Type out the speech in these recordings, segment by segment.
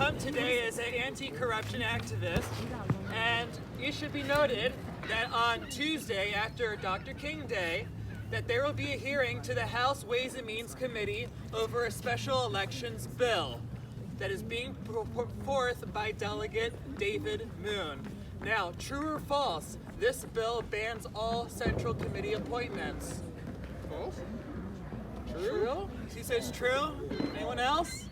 come today as an anti-corruption activist, and it should be noted that on Tuesday, after Dr. King Day, that there will be a hearing to the House Ways and Means Committee over a special elections bill that is being put forth by Delegate David Moon. Now, true or false, this bill bans all Central Committee appointments. False? True? He says true. Anyone else?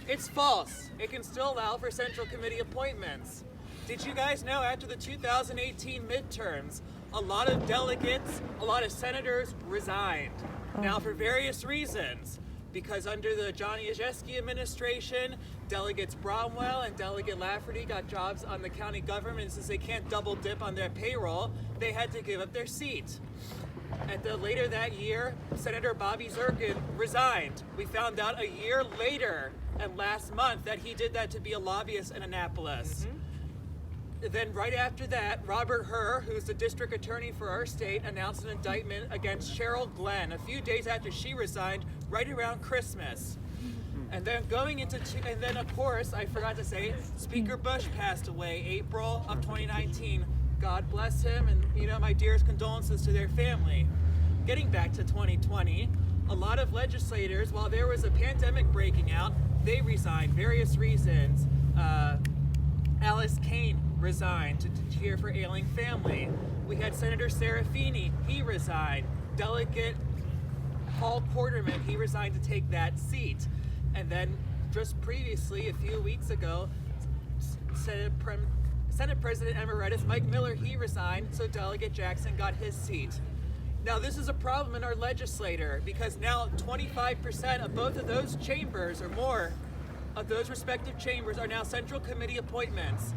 It's false. It can still allow for Central Committee appointments. Did you guys know after the 2018 midterms, a lot of delegates, a lot of senators resigned? Now, for various reasons. Because under the Johnny Ajewski administration, Delegates Bromwell and Delegate Lafferty got jobs on the county government. Since they can't double dip on their payroll, they had to give up their seat. Later that year, Senator Bobby Zirkin resigned. We found out a year later and last month that he did that to be a lobbyist in Annapolis. Then right after that, Robert Herr, who's the district attorney for our state, announced an indictment against Cheryl Glenn a few days after she resigned, right around Christmas. And then of course, I forgot to say, Speaker Bush passed away April of 2019. God bless him, and my dearest condolences to their family. Getting back to 2020, a lot of legislators, while there was a pandemic breaking out, they resigned, various reasons. Alice Kane resigned to cheer for ailing family. We had Senator Serafini, he resigned. Delegate Paul Quarterman, he resigned to take that seat. And then just previously, a few weeks ago, Senate President Emeritus Mike Miller, he resigned, so Delegate Jackson got his seat. Now this is a problem in our legislature because now 25% of both of those chambers or more of those respective chambers are now Central Committee appointments.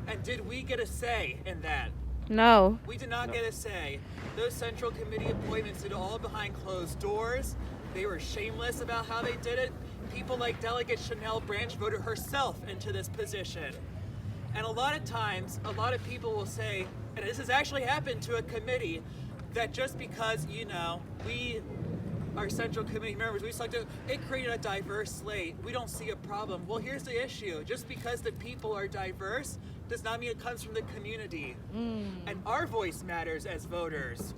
And did we get a say in that? No. We did not get a say. Those Central Committee appointments did all behind closed doors. They were shameless about how they did it. People like Delegate Chanel Branch voted herself into this position. And a lot of times, a lot of people will say, and this has actually happened to a committee, that just because, we are Central Committee members, we selected, it created a diverse slate. We don't see a problem. Well, here's the issue. Just because the people are diverse does not mean it comes from the community. And our voice matters as voters.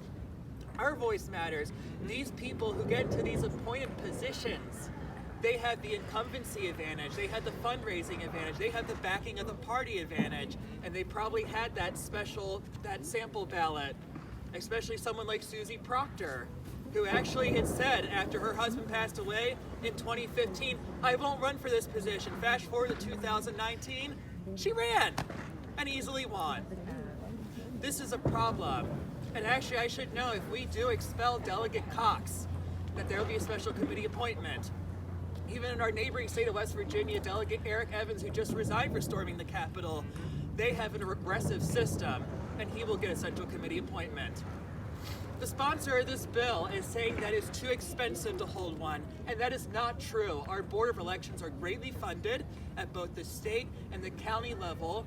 Our voice matters. These people who get into these appointed positions, they have the incumbency advantage, they had the fundraising advantage, they had the backing of the party advantage, and they probably had that sample ballot, especially someone like Susie Proctor, who actually had said after her husband passed away in 2015, I won't run for this position. Fast forward to 2019, she ran and easily won. This is a problem. And actually, I should know, if we do expel Delegate Cox, that there will be a special committee appointment. Even in our neighboring state of West Virginia, Delegate Eric Evans, who just resigned for storming the Capitol, they have a regressive system, and he will get a Central Committee appointment. The sponsor of this bill is saying that it's too expensive to hold one, and that is not true. Our Board of Elections are greatly funded at both the state and the county level.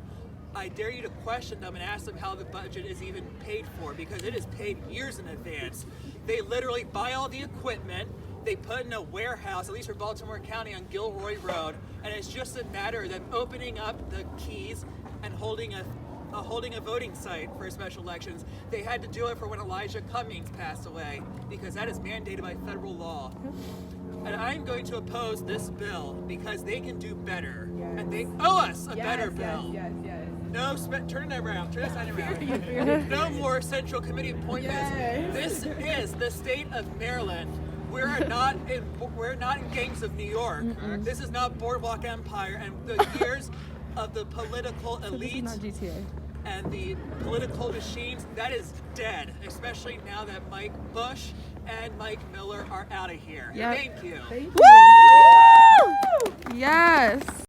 I dare you to question them and ask them how the budget is even paid for, because it is paid years in advance. They literally buy all the equipment, they put in a warehouse, at least for Baltimore County, on Gilroy Road, and it's just a matter of them opening up the keys and holding a voting site for special elections. They had to do it for when Elijah Cummings passed away, because that is mandated by federal law. And I'm going to oppose this bill because they can do better, and they owe us a better bill. No, turn it around. Turn that side around. No more Central Committee appointments. This is the state of Maryland. We're not in gangs of New York. This is not Boardwalk Empire, and the years of the political elite and the political machines, that is dead. Especially now that Mike Bush and Mike Miller are out of here. Thank you. Woo! Yes.